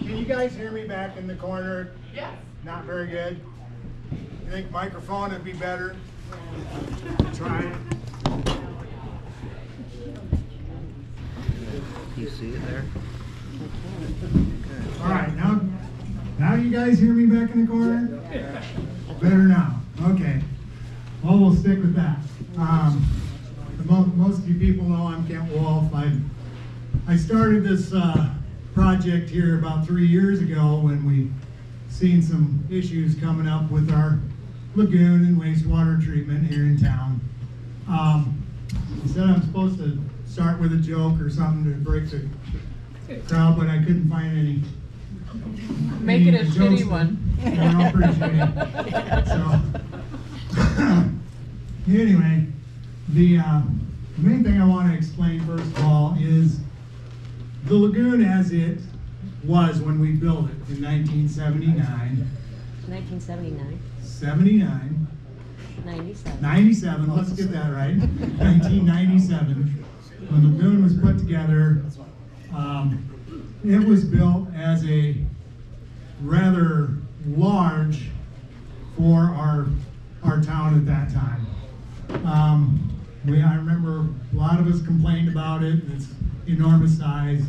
Can you guys hear me back in the corner? Yes. Not very good? You think microphone would be better? Try it. You see it there? All right, now you guys hear me back in the corner? Better now. Okay. Well, we'll stick with that. Most of you people know I'm Kent Wolfe. I started this project here about 3 years ago when we seen some issues coming up with our lagoon and wastewater treatment here in town. I said I'm supposed to start with a joke or something to break the crowd, but I couldn't find any. Make it a shitty one. No, pretty shitty. So, anyway, the main thing I want to explain first of all is the lagoon as it was when we built it in 1979. 1979. 79. 97. 97, let's get that right. 1997, when the lagoon was put together, it was built as a rather large for our town at that time. I remember a lot of us complained about it. It's enormous size,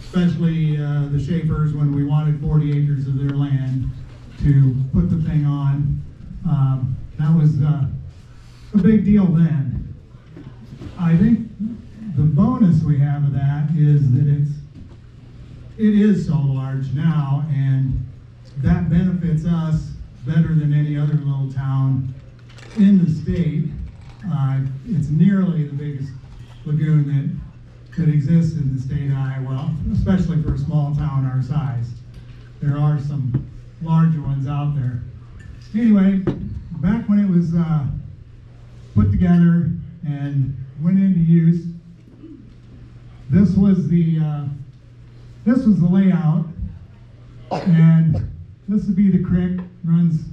especially the Schaefers when we wanted 40 acres of their land to put the thing on. That was a big deal then. I think the bonus we have of that is that it is so large now, and that benefits us better than any other little town in the state. It's nearly the biggest lagoon that exists in the state of Iowa, especially for a small town our size. There are some larger ones out there. Anyway, back when it was put together and went into use, this was the layout, and this would be the creek, runs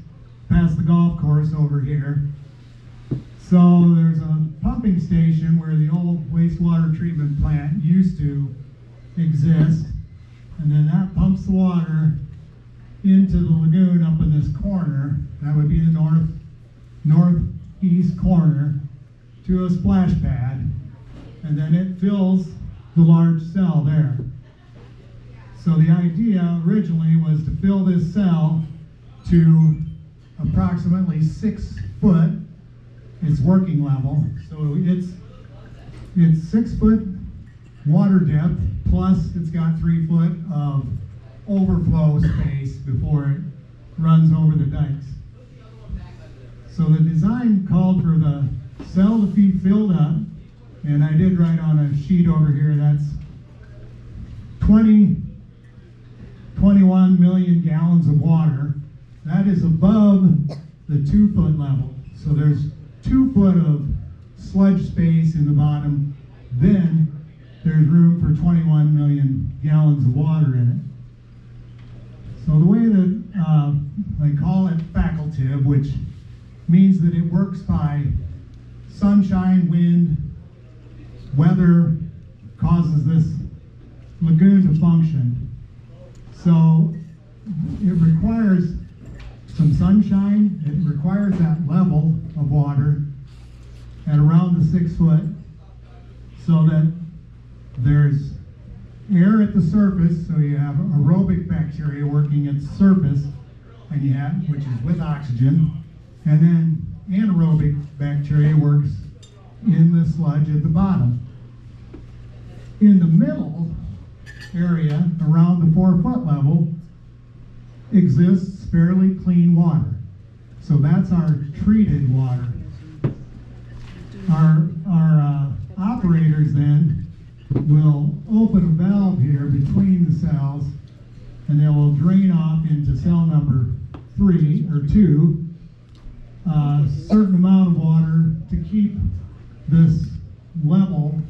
past the golf course over here. So there's a pumping station where the old wastewater treatment plant used to exist, and then that pumps the water into the lagoon up in this corner. That would be the northeast corner to a splash pad, and then it fills the large cell there. So the idea originally was to fill this cell to approximately 6 foot, its working level. So it's 6 foot water depth, plus it's got 3 foot of overflow space before it runs over the dikes. So the design called for the cell to be filled up, and I did write on a sheet over here that's 21 million gallons of water. That is above the 2 foot level. So there's 2 foot of sludge space in the bottom. Then there's room for 21 million gallons of water in it. So the way that they call it facultative, which means that it works by sunshine, wind, weather causes this lagoon to function. So it requires some sunshine, it requires that level of water at around the 6 foot, so that there's air at the surface, so you have aerobic bacteria working at the surface, and you have, which is with oxygen, and then anaerobic bacteria works in the sludge at the bottom. In the middle area, around the 4 foot level, exists fairly clean water. So that's our treated water. Our operators then will open a valve here between the cells, and they will drain off into cell number 3 or 2 a certain amount of water to keep this level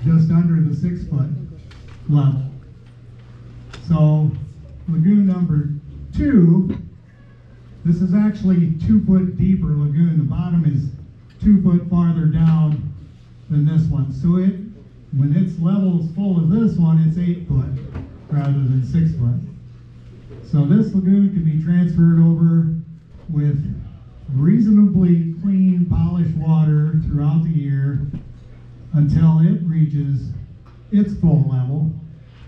just under the 6 foot level. So lagoon number 2, this is actually 2 foot deeper lagoon. The bottom is 2 foot farther down than this one. So when its level is full of this one, it's 8 foot. rather than 6 foot. So this lagoon can be transferred over with reasonably clean, polished water throughout the year until it reaches its full level.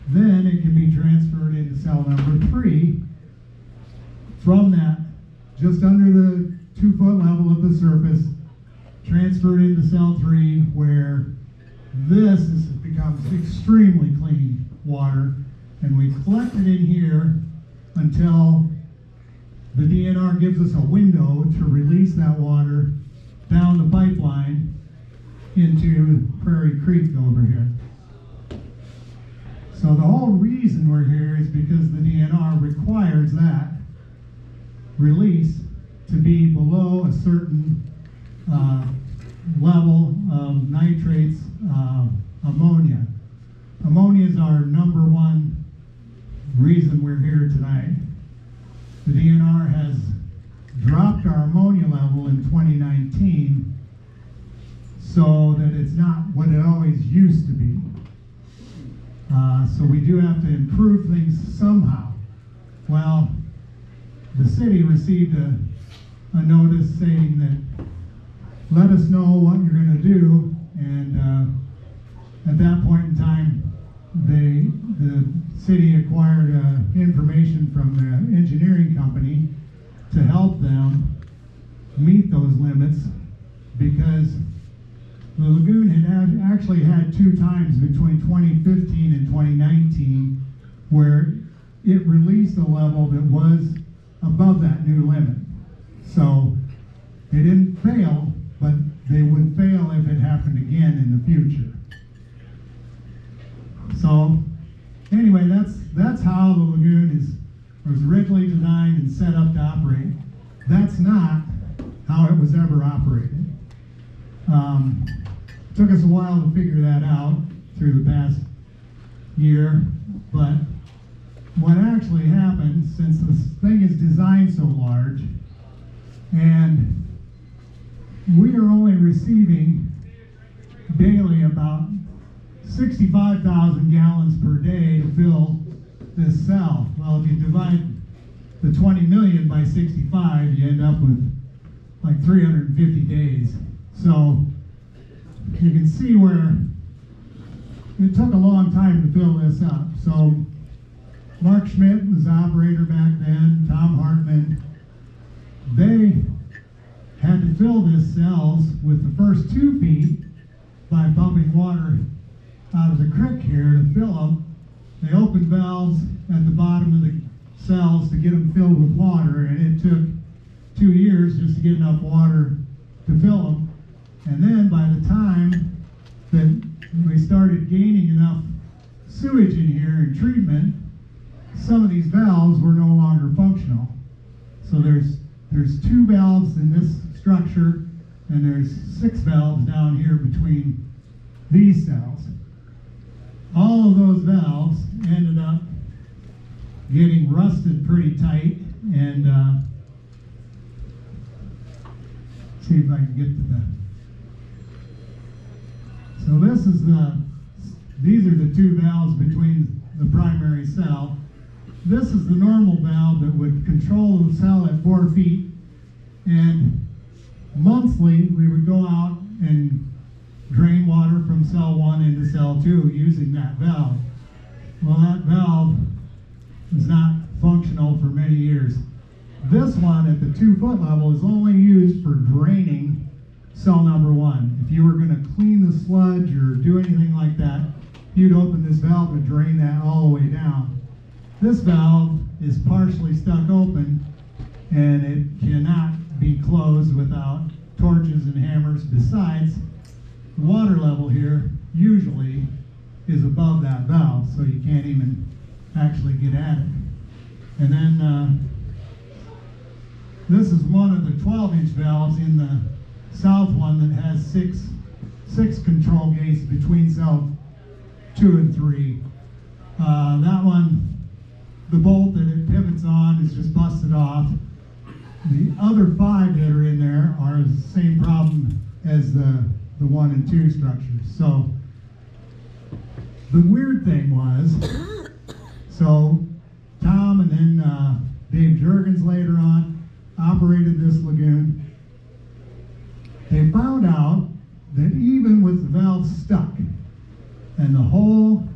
Then it can be transferred into cell number 3 from that just under the 2 foot level of the surface, transferred into cell 3 where becomes extremely clean water, and we collect it in here until the DNR gives us a window to release that water down the pipeline into Prairie Creek over here. So the whole reason we're here is because the DNR requires that release to be below a certain level of nitrates, ammonia. Ammonia is our number one reason we're here tonight. The DNR has dropped our ammonia level in 2019 so that it's not what it always used to be. So we do have to improve things somehow. Well, the city received a notice saying that let us know what you're going to do, and at that point in time the city acquired information from the engineering company to help them meet those limits, because the lagoon had actually had 2 times between 2015 and 2019 where it released a level that was above that new limit. So they didn't fail, but they would fail if it happened again in the future. So anyway, that's how the lagoon was originally designed and set up to operate. That's not how it was ever operated. Took us a while to figure that out through the past year, but what actually happened, since this thing is designed so large, and we are only receiving daily about 65,000 gallons per day to fill this cell. Well, if you divide the 20 million by 65, you end up with like 350 days. So you can see where it took a long time to fill this up. So Mark Schmidt was the operator back then, Tom Hartman. They had to fill this cells with the first 2 feet by pumping water out of the creek here to fill them. They opened valves at the bottom of the cells to get them filled with water, and it took 2 years just to get enough water to fill them. And then by the time that we started gaining enough sewage in here and treatment, some of these valves were no longer functional. So there's 2 valves in this structure, and there's 6 valves down here between these cells. All of those valves ended up getting rusted pretty tight, and see if I can get to that. So these are the 2 valves between the primary cell. This is the normal valve that would control the cell at 4 feet, and monthly we would go out and drain water from cell 1 into cell 2 using that valve. Well, that valve was not functional for many years. This one at the 2 foot level is only used for draining cell number 1. If you were going to clean the sludge or do anything like that, you'd open this valve and drain that all the way down. This valve is partially stuck open, and it cannot be closed without torches and hammers. Besides, the water level here usually is above that valve, so you can't even actually get at it. And then this is one of the 12-inch valves in the south one that has six control gates between cell 2 and 3. That one, the bolt that it pivots on is just busted off. The other 5 that are in there are the same problem as the 1 and 2 structures. So the weird thing was, So Tom and then Dave Juergens later on operated this lagoon. They found out that even with the valves stuck and the whole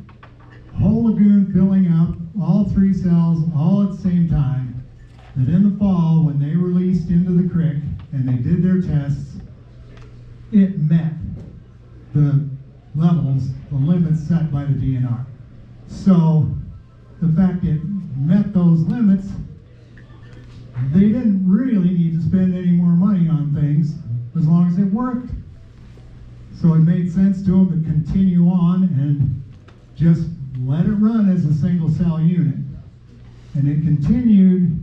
lagoon filling up, all three cells all at the same time, that in the fall when they released into the creek and they did their tests, it met the levels, the limits set by the DNR. So the fact it met those limits, they didn't really need to spend any more money on things as long as it worked. So it made sense to them to continue on and just let it run as a single cell unit. And it continued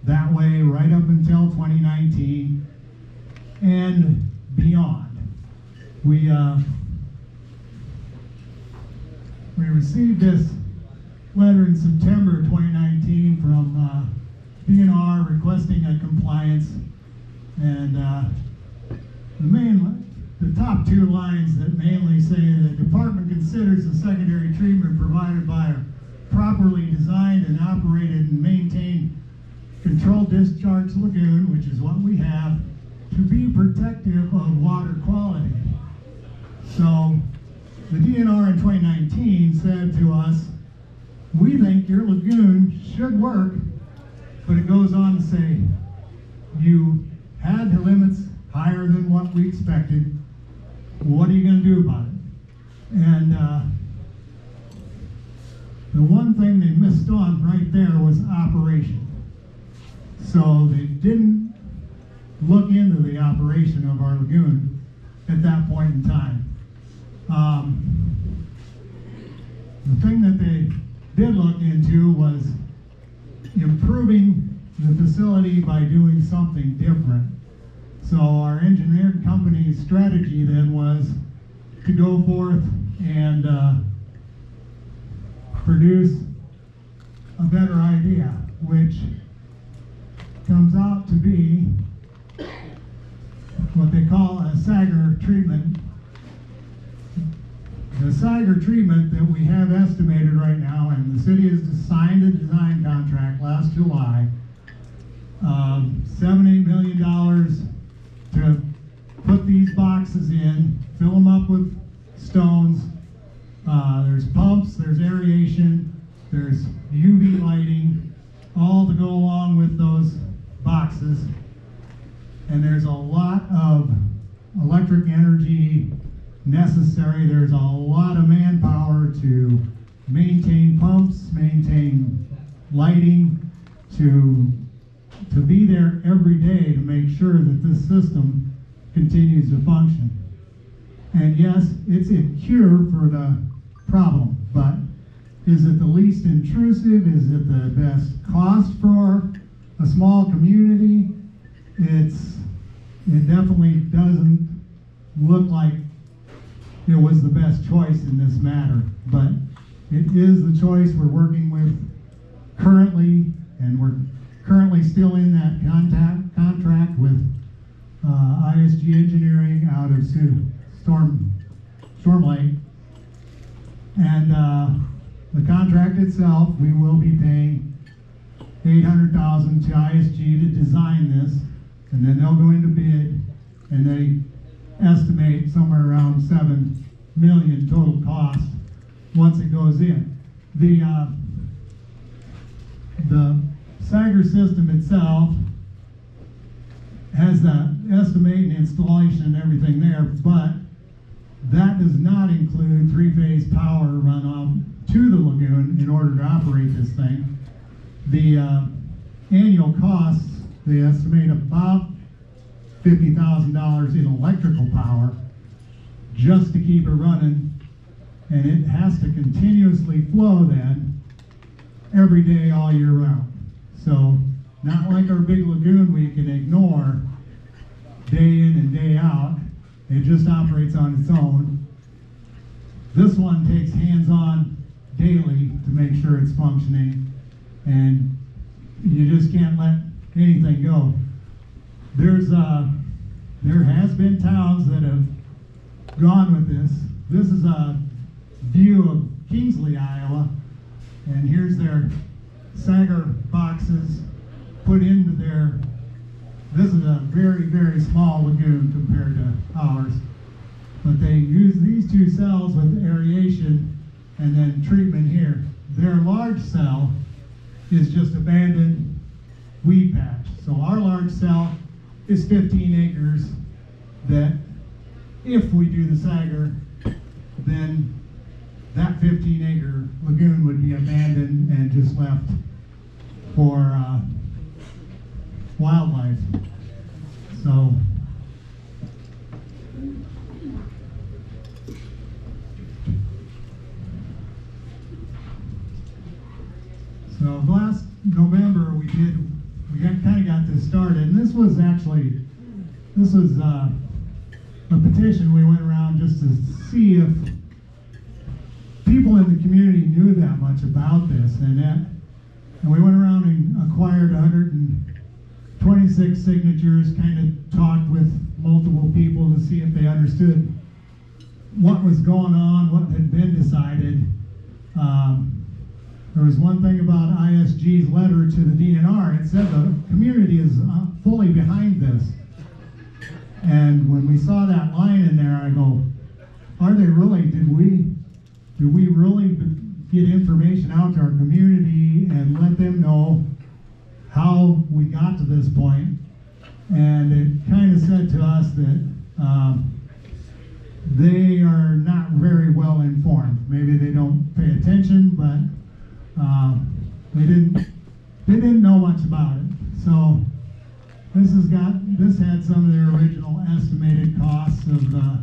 that way right up until 2019 and beyond. We received this letter in September 2019 from DNR requesting a compliance, and the top two lines that mainly say the department considers the secondary treatment provided by a properly designed and operated and maintained controlled discharge lagoon, which is what we have, to be protective of water quality. So the DNR in 2019 said to us, we think your lagoon should work, but it goes on to say, you had the limits higher than what we expected. What are you going to do about it? And the one thing they missed on right there was operation. So they didn't look into the operation of our lagoon at that point in time. The thing that they did look into was improving the facility by doing something different. So our engineering company's strategy then was to go forth and produce a better idea, which comes out to be what they call a Sager treatment. The Sager treatment that we have estimated right now, and the city has signed a design contract last July, $7-8 million to put these boxes in, fill them up with stones. There's pumps, there's aeration, there's UV lighting, all to go along with those boxes. And there's a lot of electric energy necessary. There's a lot of manpower to maintain pumps, maintain lighting, to be there every day to make sure that this system continues to function. And yes, it's a cure for the problem, but is it the least intrusive? Is it the best cost for a small community? It definitely doesn't look like it was the best choice in this matter, but it is the choice we're working with currently, and we're currently still in that contract with ISG Engineering out of Storm Lake. And the contract itself, we will be paying $800,000 to ISG to design this, and then they'll go into bid, and they estimate somewhere around $7 million total cost once it goes in. The Sager system itself has the estimate and installation and everything there, but that does not include three-phase power runoff to the lagoon in order to operate this thing. The annual costs, they estimate about $50,000 in electrical power just to keep it running, and it has to continuously flow then every day all year round. So not like our big lagoon we can ignore day in and day out. It just operates on its own. This one takes hands-on daily to make sure it's functioning, and you just can't let anything go. There has been towns that have gone with this. This is a view of Kingsley, Iowa, and here's their Sager boxes put into their, this is a very, very small lagoon compared to ours, but they use these two cells with aeration and then treatment here. Their large cell is just abandoned weed patch. So our large cell is 15 acres that if we do the Sager, then that 15-acre lagoon would be abandoned and just left for wildlife. So last November we kind of got this started, and this was a petition. We went around just to see if people in the community knew that much about this, and we went around and acquired 126 signatures, kind of talked with multiple people to see if they understood what was going on, what had been decided. There was one thing about ISG's letter to the DNR. It said the community is fully behind this. And when we saw that line in there, I go, are they really, did we really get information out to our community and let them know how we got to this point? And it kind of said to us that they are not very well informed. Maybe they don't pay attention, but they didn't know much about it. So this had some of their original estimated costs of the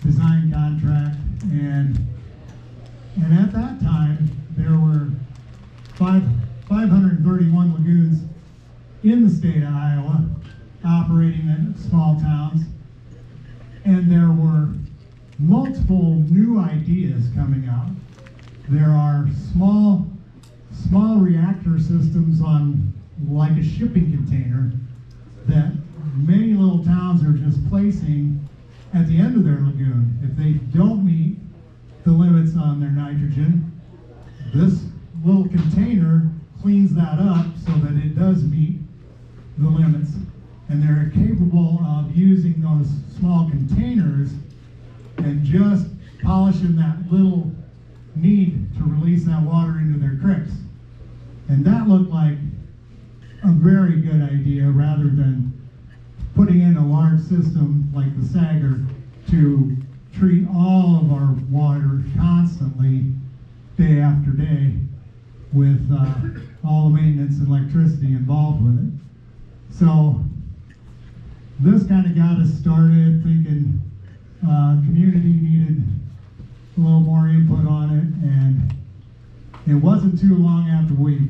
design contract, and at that time there were 531 lagoons in the state of Iowa operating in small towns, and there were multiple new ideas coming out. There are small reactor systems on like a shipping container that many little towns are just placing at the end of their lagoon. If they don't meet the limits on their nitrogen, this little container cleans that up so that it does meet the limits. And they're capable of using those small containers and just polishing that little need to release that water into their creeks. And that looked like a very good idea, rather than putting in a large system like the Sager to treat all of our water constantly, day after day, with all the maintenance and electricity involved with it. So this kind of got us started thinking community needed a little more input on it, and it wasn't too long after we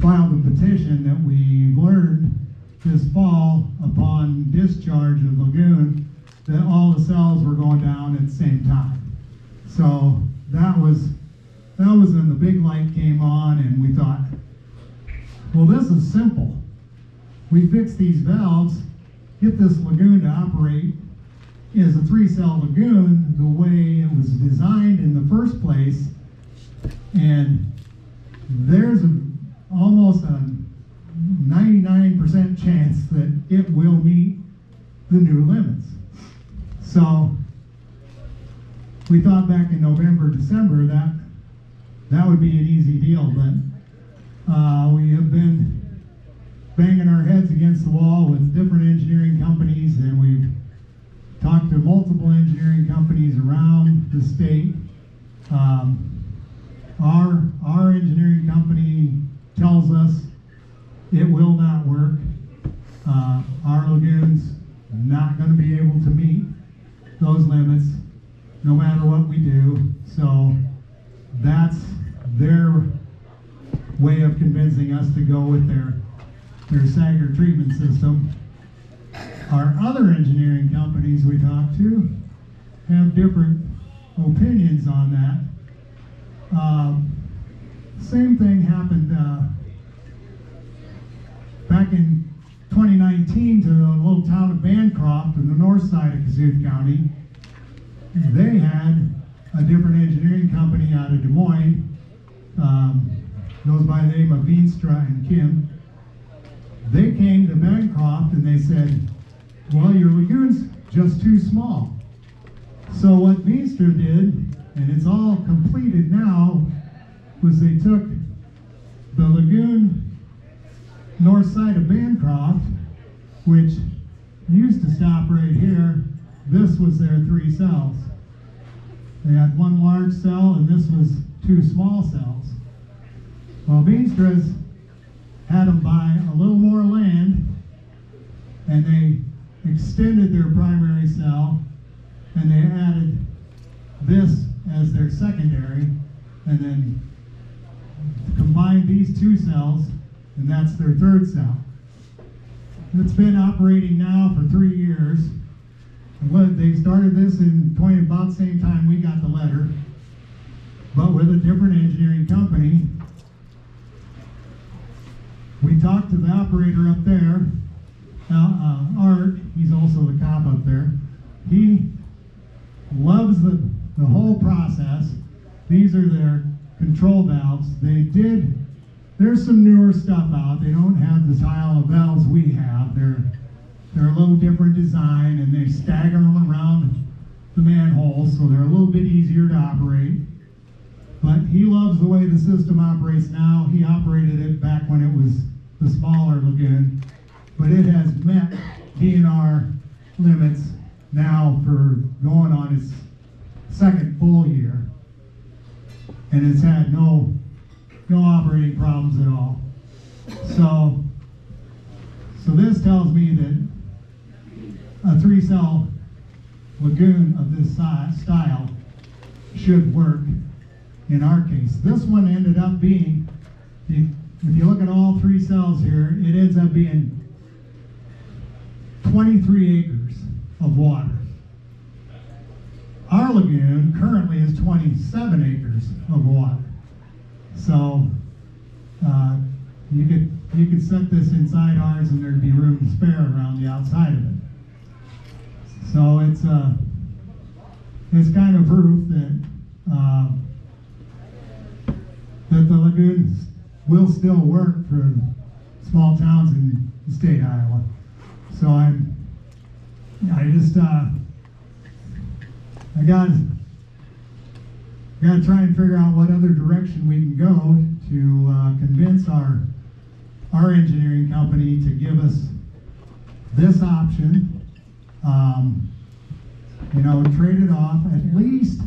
filed the petition that we learned this fall, upon discharge of Lagoon, that all the cells were going down at the same time. So that was when the big light came on, and we thought, well, this is simple. We fix these valves, get this lagoon to operate as a 3-cell lagoon the way it was designed in the first place, and there's almost a 99% chance that it will meet the new limits. So we thought back in November, December that would be an easy deal, but we have been banging our heads against the wall with different engineering companies, and we've talked to multiple engineering companies around the state. Our engineering company tells us it will not work. Our lagoon's not going to be able to meet those limits no matter what we do. So that's their way of convincing us to go with their Sager treatment system. Our other engineering companies we talk to have different opinions on that. Same thing happened back in 2019 to the little town of Bancroft in the north side of Kasuth County. They had a different engineering company out of Des Moines goes by the name of Veenstra and Kim. They came to Bancroft and they said, well, your lagoon's just too small. So what Veenstra did, and it's all completed now, was they took the lagoon north side of Bancroft, which used to stop right here. This was their 3 cells. They had 1 large cell and this was 2 small cells. Well, Veenstra's had them buy a little more land and they extended their primary cell and they added this as their secondary and then combined these 2 cells and that's their 3rd cell. It's been operating now for 3 years. They started this in about the same time we got the letter, but with a different engineering company. We talked to the operator up there, Art, he's also the cop up there. He loves the whole process. These are their control valves. There's some newer stuff out. They don't have the style of valves we have. They're a little different design and they stagger them around the manholes, so they're a little bit easier to operate. But he loves the way the system operates now. He operated it back when it was the smaller lagoon, but it has met DNR limits now for going on its 2nd full year. And it's had no operating problems at all. So this tells me that a 3-cell lagoon of this style should work in our case. This one ended up being, if you look at all 3 cells here, it ends up being 23 acres of water. Our lagoon currently is 27 acres of water. So you could set this inside ours and there'd be room to spare around the outside of it. So it's kind of proof that that the lagoons will still work for small towns in the state of Iowa. So I gotta try and figure out what other direction we can go to convince our engineering company to give us this option. Trade it off at least.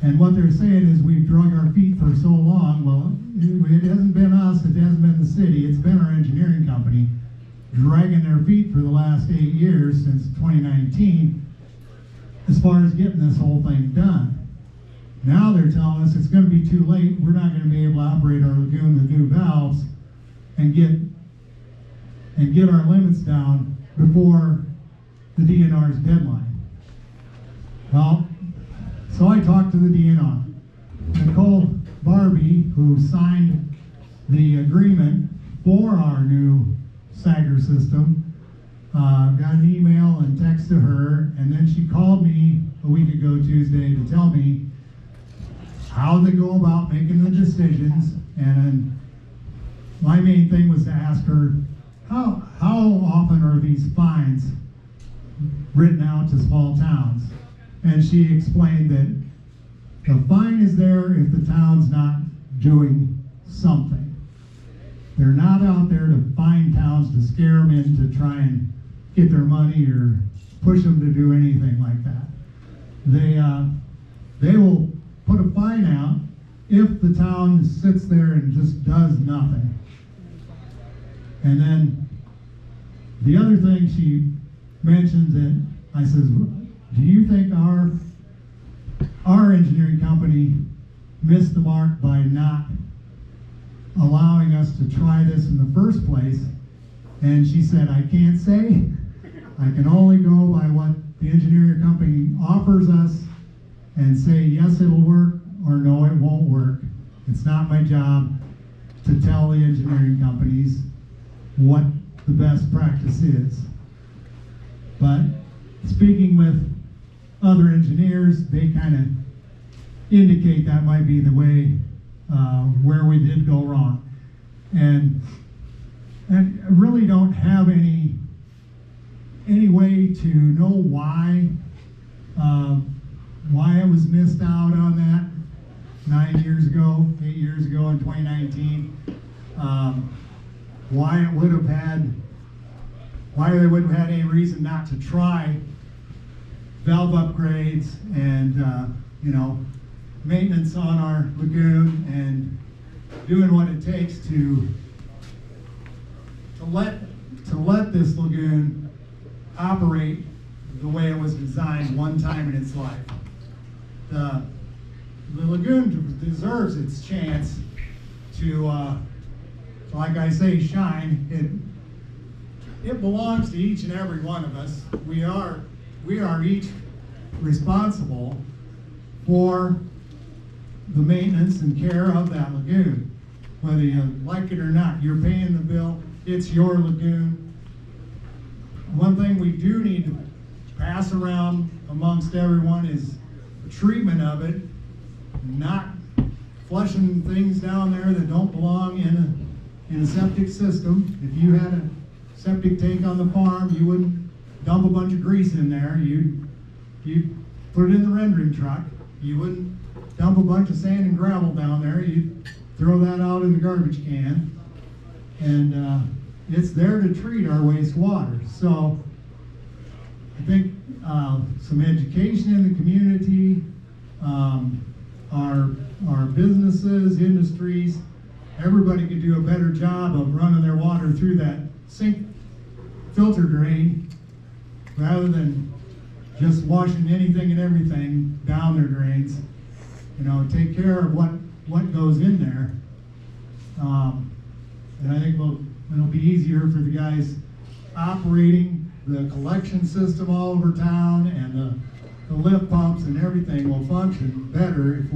And what they're saying is we've drug our feet for so long. Well, it hasn't been us, it hasn't been the city, it's been our engineering company dragging their feet for the last 8 years since 2019 as far as getting this whole thing done. Now they're telling us it's going to be too late. We're not going to be able to operate our lagoon with new valves and get our limits down before the DNR's deadline. Well, so I talked to the DNR. Nicole Barbie, who signed the agreement for our new Sager system, got an email and text to her, and then she called me a week ago Tuesday to tell me how they go about making the decisions. And my main thing was to ask her, how often are these fines written out to small towns? And she explained that the fine is there if the town's not doing something. They're not out there to fine towns to scare them into try and get their money or push them to do anything like that. They will put a fine out if the town sits there and just does nothing. And then the other thing she mentions it, I says, do you think our engineering company missed the mark by not allowing us to try this in the first place? And she said, I can't say. I can only go by what the engineering company offers us and say, yes, it'll work, or no, it won't work. It's not my job to tell the engineering companies what the best practice is. But speaking with other engineers, they kind of indicate that might be the way where we did go wrong. And I really don't have any way to know why it was missed out on that 8 years ago in 2019. Why they wouldn't have had any reason not to try valve upgrades and maintenance on our lagoon and doing what it takes to let this lagoon operate the way it was designed one time in its life. The lagoon deserves its chance to, like I say, shine. It belongs to each and every one of us. We are each responsible for the maintenance and care of that lagoon. Whether you like it or not, you're paying the bill. It's your lagoon. One thing we do need to pass around amongst everyone is the treatment of it, not flushing things down there that don't belong in a septic system. If you had a septic tank on the farm, you wouldn't dump a bunch of grease in there. You'd put it in the rendering truck. You wouldn't dump a bunch of sand and gravel down there. You'd throw that out in the garbage can. And it's there to treat our wastewater. So I think some education in the community, our businesses, industries, everybody could do a better job of running their water through that sink filter drain rather than just washing anything and everything down their drains. Take care of what goes in there. And I think it'll be easier for the guys operating the collection system all over town, and the lift pumps and everything will function better if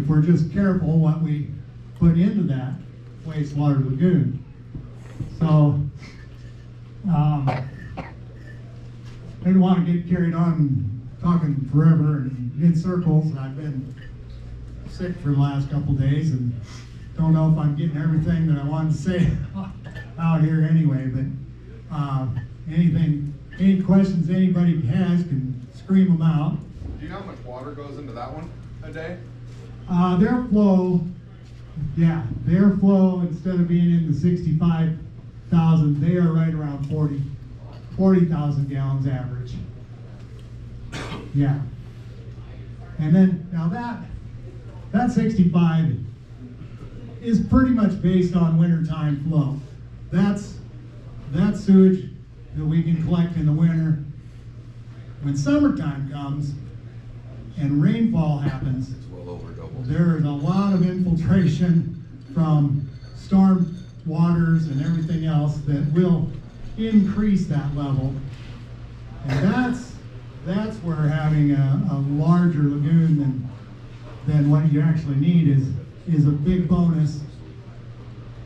we're just careful what we put into that wastewater lagoon. So I didn't want to get carried on talking forever and in circles. I've been sick for the last couple days and don't know if I'm getting everything that I wanted to say out here anyway, but any questions anybody has can scream them out. Do you know how much water goes into that one a day? Their flow, instead of being in the 65,000, they are right around 40,000 gallons average. Yeah. And then, now that 65 is pretty much based on wintertime flow. That's sewage that we can collect in the winter. When summertime comes and rainfall happens, It's well over double. there is a lot of infiltration from storm waters and everything else that will increase that level. And that's where having a larger lagoon than what you actually need is a big bonus.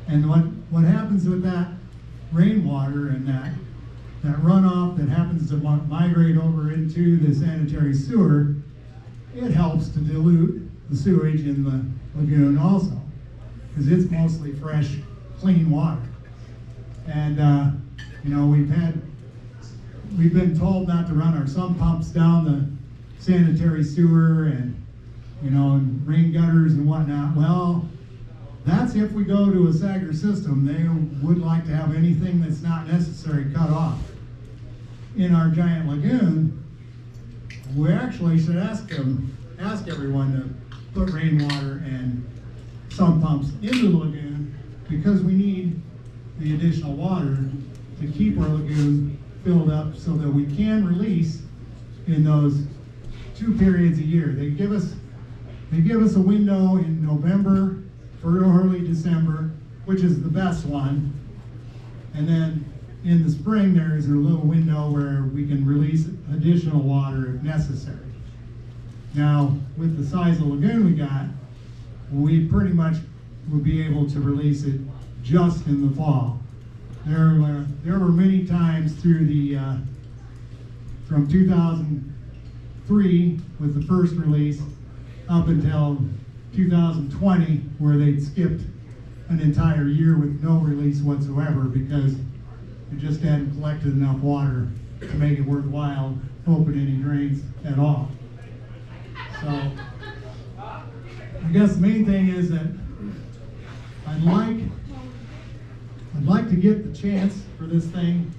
And what happens with that rainwater and that runoff that happens to migrate over into the sanitary sewer, it helps to dilute the sewage in the lagoon also, because it's mostly fresh, clean water. And we've been told not to run our sump pumps down the sanitary sewer and rain gutters and whatnot. Well, that's if we go to a Sager system. They would like to have anything that's not necessary cut off. In our giant lagoon, we actually should ask everyone to put rainwater and sump pumps into the lagoon, because we need the additional water to keep our lagoon filled up so that we can release in those 2 periods a year. They give us a window in November for early December, which is the best one. And then in the spring, there is a little window where we can release additional water if necessary. Now, with the size of lagoon we got, we pretty much would be able to release it just in the fall. There were many times through from 2003 with the first release up until 2020 where they'd skipped an entire year with no release whatsoever because it just hadn't collected enough water to make it worthwhile opening any drains at all. So I guess the main thing is that I'd like to get the chance for this thing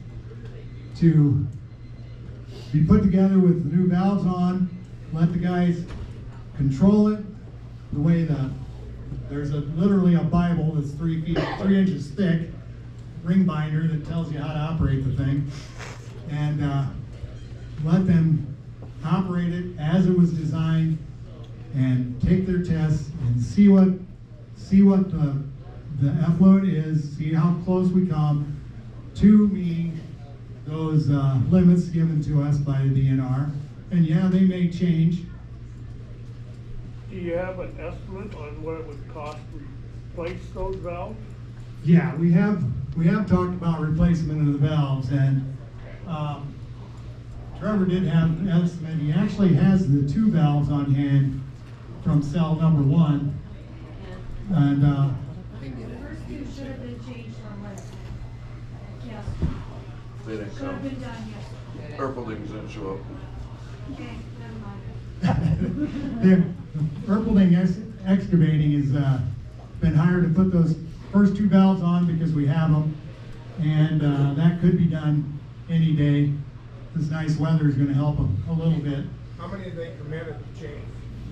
to be put together with the new valves on, let the guys control it the way there's literally a Bible that's 3 inches thick, ring binder that tells you how to operate the thing, and let them operate it as it was designed and take their tests and see what the effluent is, see how close we come to meeting those limits given to us by the DNR. And yeah, they may change. Do you have an estimate on what it would cost to replace those valves? Yeah, we have talked about replacement of the valves, and Trevor did have an estimate. He actually has the 2 valves on hand from cell number 1, and First 2 should have been changed from last time. Yes, They didn't should have been come. done yesterday. Purple didn't show up. Okay, never mind. the Erpelding Excavating has been hired to put those first 2 valves on because we have them, and that could be done any day. This nice weather is going to help them a little bit. How many have they committed to change?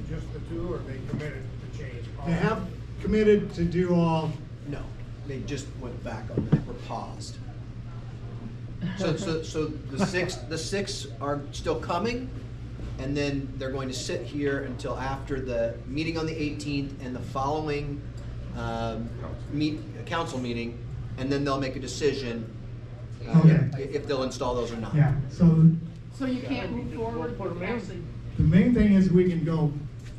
Just the 2, or they committed to change all? They have committed to do all. No, they just went back on that, were paused. So the six are still coming, and then they're going to sit here until after the meeting on the 18th and the following council meeting, and then they'll make a decision Okay. if they'll install those or not. Yeah, so So you can't move forward Put 'em with in. actually. the main thing is we can go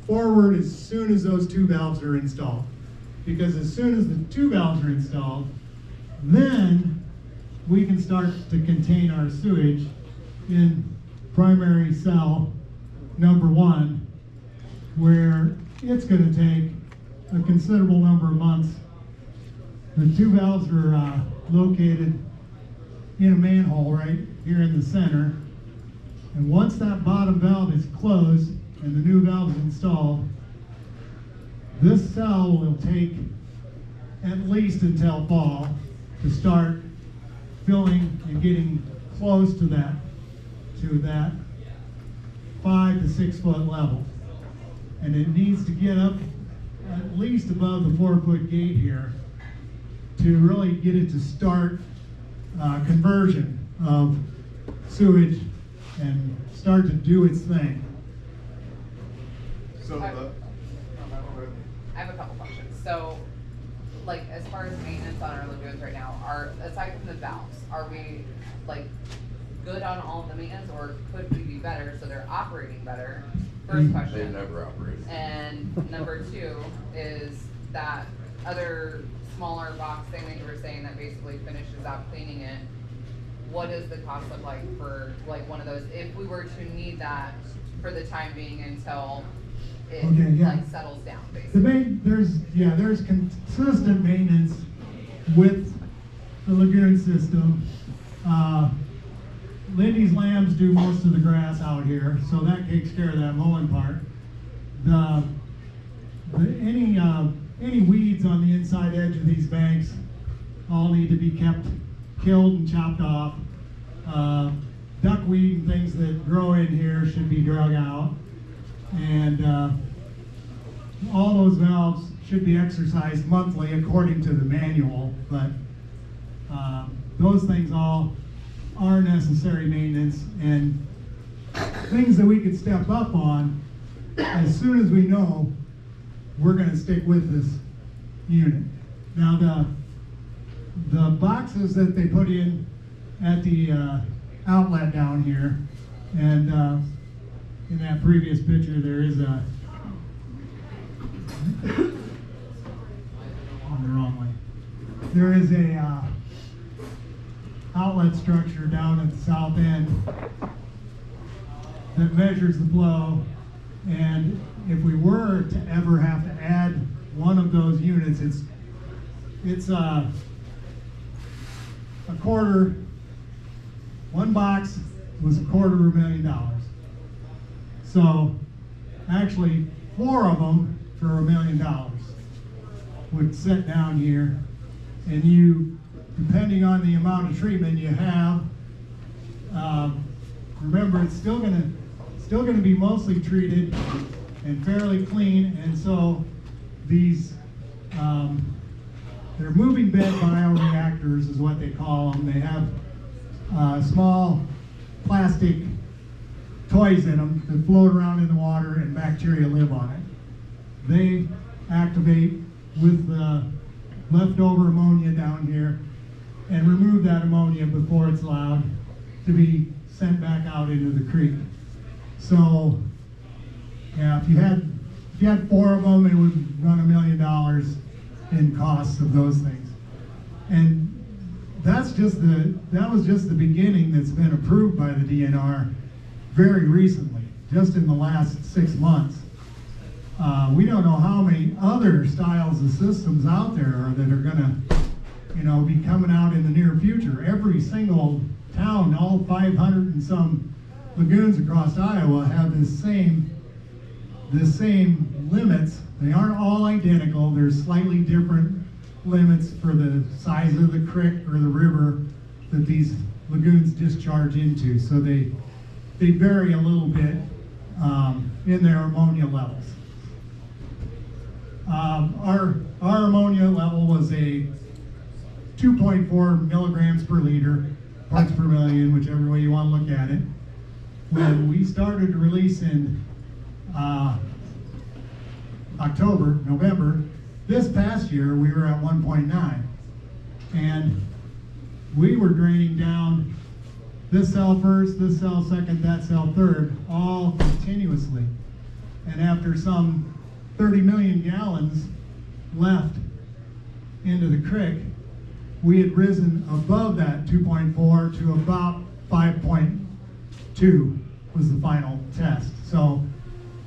forward as soon as those 2 valves are installed. Because as soon as the 2 valves are installed, then we can start to contain our sewage in primary cell number 1, where it's going to take a considerable number of months. The 2 valves are located in a manhole right here in the center. And once that bottom valve is closed and the new valve is installed, this cell will take at least until fall to start filling and getting close to that 5 to 6 foot level. And it needs to get up at least above the 4-foot gate here to really get it to start conversion of sewage and start to do its thing. So I the, have a couple questions. So, like, as far as maintenance on our lagoons right now, aside from the valves, are we, like, good on all of the maintenance, or could we be better so they're operating better? First they question. never operated. And number 2 is that other smaller box thing that you were saying that basically finishes out cleaning it. What does the cost look like for like one of those, if we were to need that for the time being until it Okay, yeah. like settles down, The basically? there's consistent maintenance with the lagoon system. Lindy's lambs do most of the grass out here, so that takes care of that mowing part. Any weeds on the inside edge of these banks all need to be kept killed and chopped off. Duckweed and things that grow in here should be drug out. And all those valves should be exercised monthly according to the manual, but those things all are necessary maintenance and things that we could step up on as soon as we know we're going to stick with this unit. Now the boxes that they put in at the outlet down here, and in that previous picture there is a on the wrong way. There is a outlet structure down at the south end that measures the flow And if we were to ever have to add one of those units, it's a quarter, one box was $250,000. So actually 4 of them for $1 million would sit down here, and you, depending on the amount of treatment you have, remember it's still gonna be mostly treated and fairly clean, and so these they're moving bed bioreactors is what they call them. They have small plastic toys in them that float around in the water, and bacteria live on it. They activate with the leftover ammonia down here and remove that ammonia before it's allowed to be sent back out into the creek. So, yeah, if you had 4 of them, it would run $1 million in costs of those things. And that was just the beginning that's been approved by the DNR very recently, just in the last 6 months. We don't know how many other styles of systems out there are that are gonna, be coming out in the near future. Every single town, all 500 and some lagoons across Iowa have the same limits. They aren't all identical. There's slightly different limits for the size of the creek or the river that these lagoons discharge into. So they vary a little bit in their ammonia levels. Our ammonia level was a 2.4 milligrams per liter, parts per million, whichever way you want to look at it. When we started to release in November, this past year we were at 1.9. And we were draining down this cell first, this cell second, that cell third, all continuously. And after some 30 million gallons left into the creek, we had risen above that 2.4 to about 5.2 was the final test. So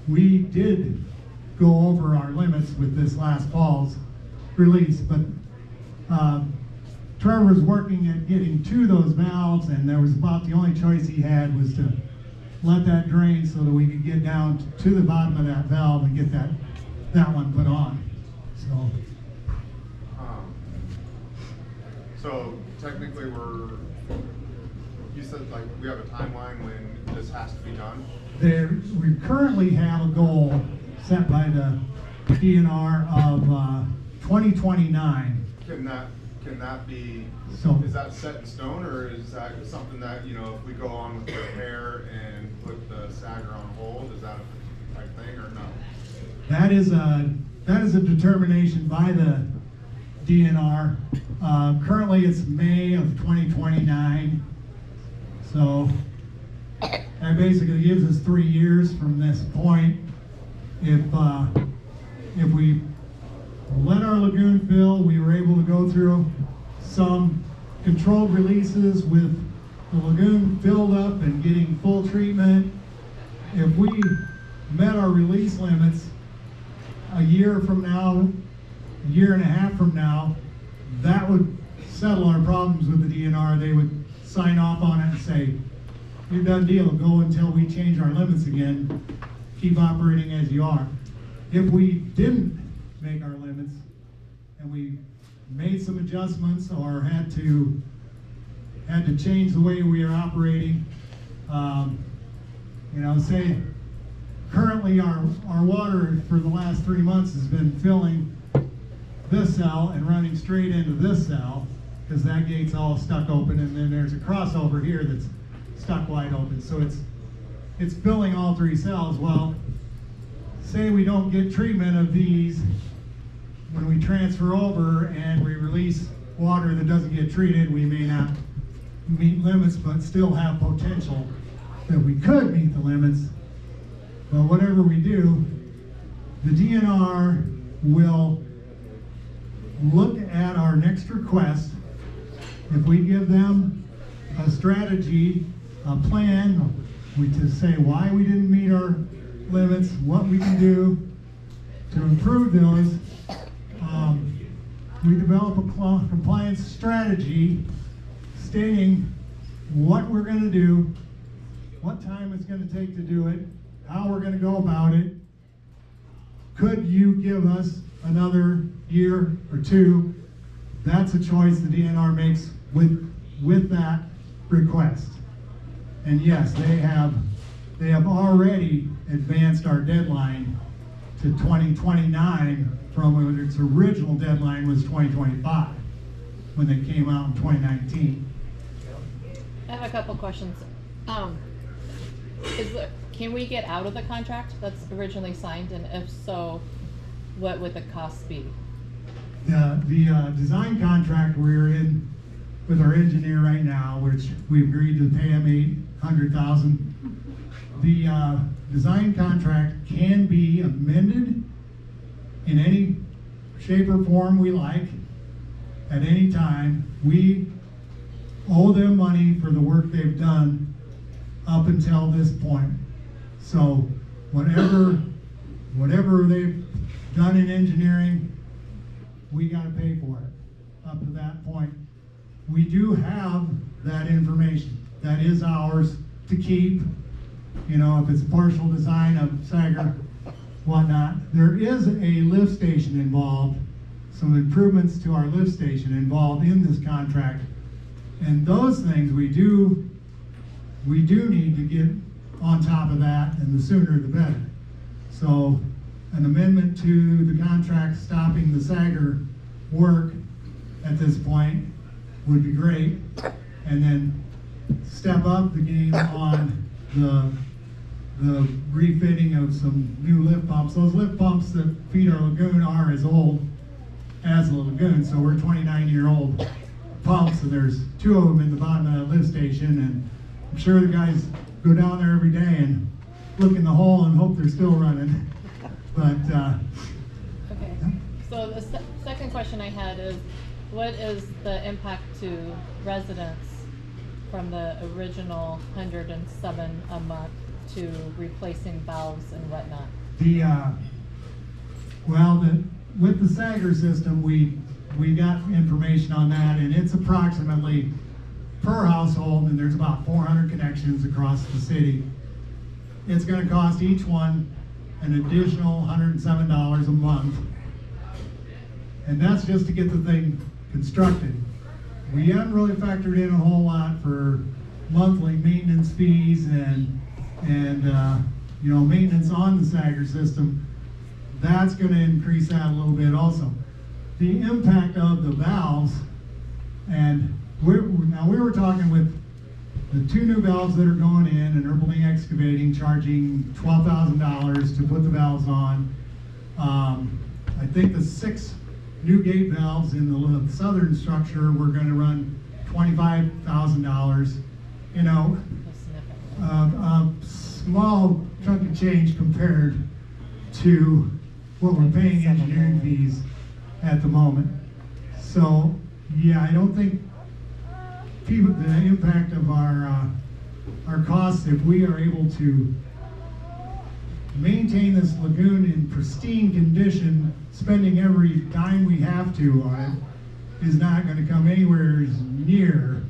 we did go over our limits with this last fall's release, but Trevor's working at getting to those valves, and there was about the only choice he had was to let that drain so that we could get down to the bottom of that valve and get that one put on. So technically you said like we have a timeline when this has to be done? We currently have a goal set by the DNR of 2029. Can that be, So- is that set in stone, or is that something that, if we go on with the repair and put the Sager on hold, is that a right thing or no? That is a determination by the DNR. Currently it's May of 2029. So that basically gives us 3 years from this point. If we let our lagoon fill, we were able to go through some controlled releases with the lagoon filled up and getting full treatment. If we met our release limits a year from now, a year and a half from now, that would settle our problems with the DNR. They would sign off on it and say, you're done deal, go until we change our limits again, keep operating as you are. If we didn't make our limits and we made some adjustments or had to change the way we are operating, say currently our water for the last 3 months has been filling this cell and running straight into this cell because that gate's all stuck open, and then there's a crossover here that's stuck wide open. So it's filling all 3 cells. Well, say we don't get treatment of these when we transfer over and we release water that doesn't get treated, we may not meet limits but still have potential that we could meet the limits. But whatever we do, the DNR will look at our next request. If we give them a strategy, a plan, to say why we didn't meet our limits, what we can do to improve those. We develop a compliance strategy stating what we're gonna do, what time it's gonna take to do it, how we're gonna go about it. Could you give us another year or two? That's a choice the DNR makes with that request. And yes, they have already advanced our deadline to 2029 from when its original deadline was 2025, when they came out in 2019. I have a couple questions. Can we get out of the contract that's originally signed, and if so, what would the cost be? The design contract we're in with our engineer right now, which we agreed to pay him $800,000. The design contract can be amended in any shape or form we like at any time. We owe them money for the work they've done up until this point. So whatever they've done in engineering, we gotta pay for it up to that point. We do have that information. That is ours to keep. You know, if it's a partial design of Sager, whatnot. There is a lift station involved, some improvements to our lift station involved in this contract. And those things we do need to get on top of that, and the sooner the better. So an amendment to the contract stopping the Sager work at this point would be great. And then step up the game on the refitting of some new lift pumps. Those lift pumps that feed our lagoon are as old as the lagoon, so we're 29-year-old pumps, and there's 2 of them in the bottom of that lift station, and I'm sure the guys go down there every day and look in the hole and hope they're still running. But Okay, so the second question I had is, what is the impact to residents from the original 107 a month to replacing valves and whatnot? With the Sager system, we got information on that, and it's approximately per household, and there's about 400 connections across the city. It's gonna cost each one an additional $107 a month. And that's just to get the thing constructed. We haven't really factored in a whole lot for monthly maintenance fees and maintenance on the Sager system. That's gonna increase that a little bit also. The impact of the valves, and we were talking with the 2 new valves that are going in, and Erpeling Excavating charging $12,000 to put the valves on. I think the 6 new gate valves in the southern structure were gonna run $25,000. You know, a small chunk of change compared to what we're paying engineering fees at the moment. So, yeah, I don't think the impact of our costs, if we are able to maintain this lagoon in pristine condition, spending every dime we have to on it, is not going to come anywhere near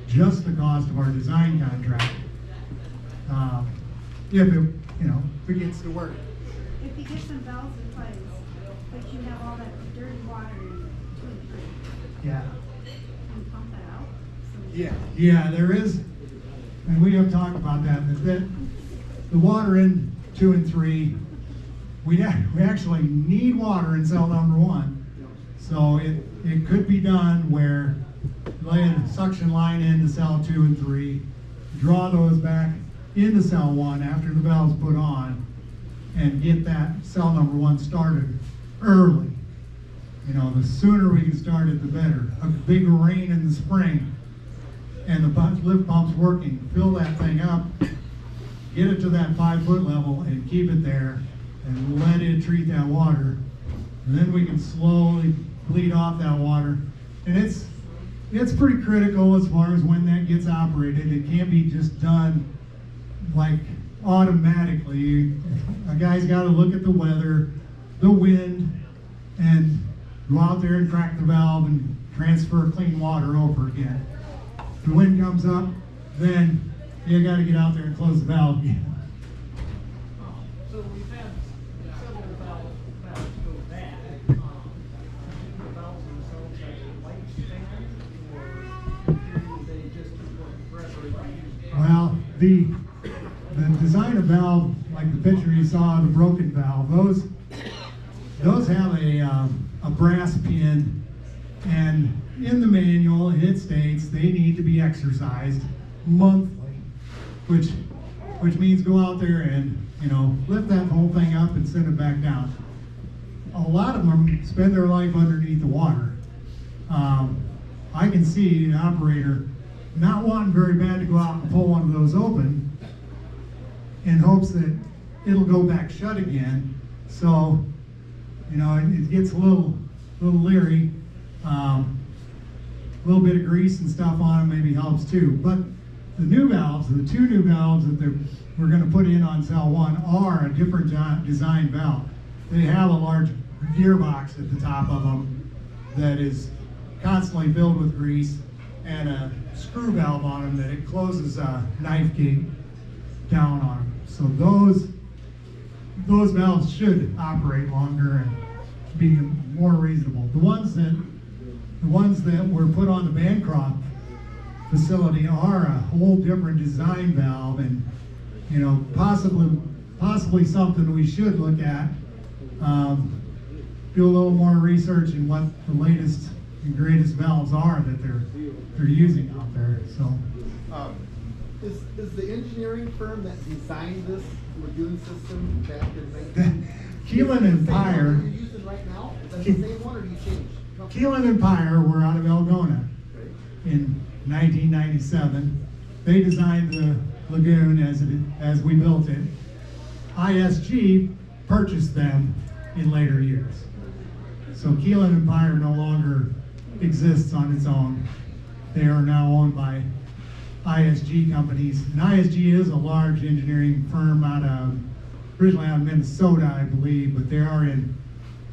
just the cost of our design contract. If it gets to work. If you get some valves in place, but you have all that dirty water in 2 and 3, Yeah. can you pump that out? Yeah, there is, and we have talked about that the water in 2 and 3, we actually need water in cell number 1. So it could be done where lay a suction line into cell 2 and 3, draw those back into cell 1 after the valve's put on, and get that cell number 1 started early. You know, the sooner we can start it, the better. A big rain in the spring, and the lift pump's working, fill that thing up, get it to that 5-foot level, and keep it there, and let it treat that water. And then we can slowly bleed off that water. And it's pretty critical as far as when that gets operated. It can't be just done like automatically. A guy's got to look at the weather, the wind, and go out there and crack the valve and transfer clean water over again. If the wind comes up, then you got to get out there and close the valve again. So we've had several valves go bad. The valves themselves have a lifespan, or they just keep going forever? Well, the design of valve, like the picture you saw, the broken valve, those have a brass pin, and in the manual it states they need to be exercised monthly, which means go out there and lift that whole thing up and send it back down. A lot of them spend their life underneath the water. I can see an operator not wanting very bad to go out and pull one of those open in hopes that it'll go back shut again. So, it gets a little leery. A little bit of grease and stuff on them maybe helps too. But the new valves, the two new valves that we're going to put in on cell 1 are a different design valve. They have a large gearbox at the top of them that is constantly filled with grease, and a screw valve on them that it closes a knife gate down on them. So those valves should operate longer and be more reasonable. The ones that were put on the Bancroft facility are a whole different design valve, and possibly something we should look at. Do a little more research in what the latest and greatest valves are that they're using out there. So. Is the engineering firm that designed this lagoon system back in 19... Keelan and Pyre. You're using right now? Is that the same one, or do you change? Keelan and Pyre were out of Algona in 1997. They designed the lagoon as we built it. ISG purchased them in later years. So Keelan and Pyre no longer exists on its own. They are now owned by ISG companies. And ISG is a large engineering firm originally out of Minnesota, I believe, but they are in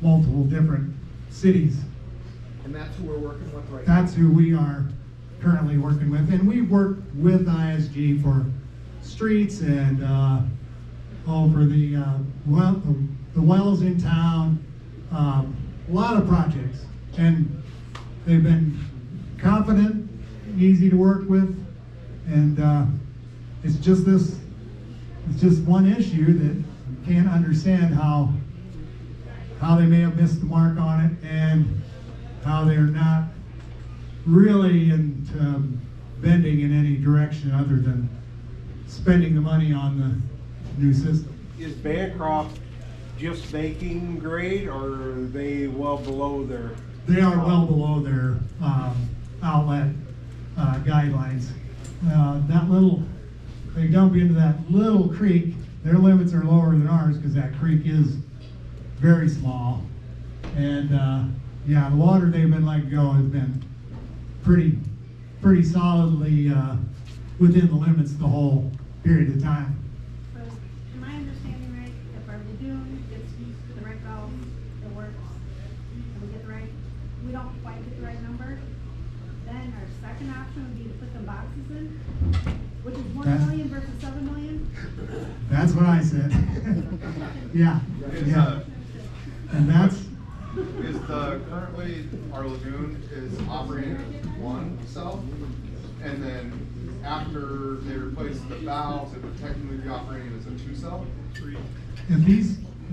multiple different cities. And that's who we're working with right now? That's who we are currently working with. And we work with ISG for streets and for the wells in town, a lot of projects. And they've been confident, easy to work with, and it's just one issue that you can't understand how they may have missed the mark on it, and how they're not really into bending in any direction other than spending the money on the new system. Is Bancroft just making grade, or are they well below their? They are well below their outlet guidelines. They dump into that little creek. Their limits are lower than ours because that creek is very small. And the water they've been letting go has been pretty solidly within the limits the whole period of time. So, am I understanding right, if our lagoon gets the right valve, it works, and we get the right, we don't quite get the right number, then our second option would be to put the boxes in, which is 1 million versus 7 million? That's what I said. Yeah. And that's... Is currently our lagoon is operating as one cell, and then after they replace the valves, it would technically be operating as a 2-cell? If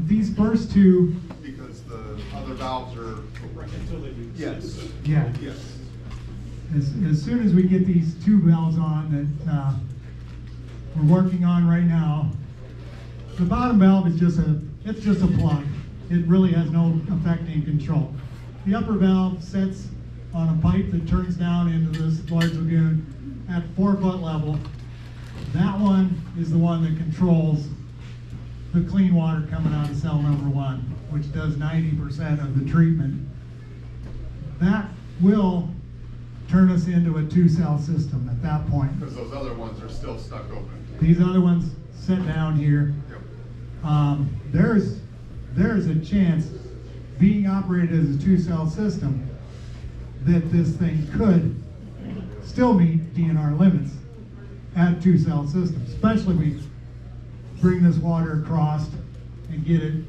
these first two... Because the other valves are... Yes. Yeah. Yes. As soon as we get these two valves on that we're working on right now, the bottom valve is just a plug. It really has no effect in control. The upper valve sits on a pipe that turns down into this large lagoon at 4-foot level. That one is the one that controls the clean water coming out of cell number 1, which does 90% of the treatment. That will turn us into a 2-cell system at that point. Because those other ones are still stuck open. These other ones set down here. Yep. There's a chance, being operated as a two-cell system, that this thing could still meet DNR limits at two-cell system, especially we bring this water across and get it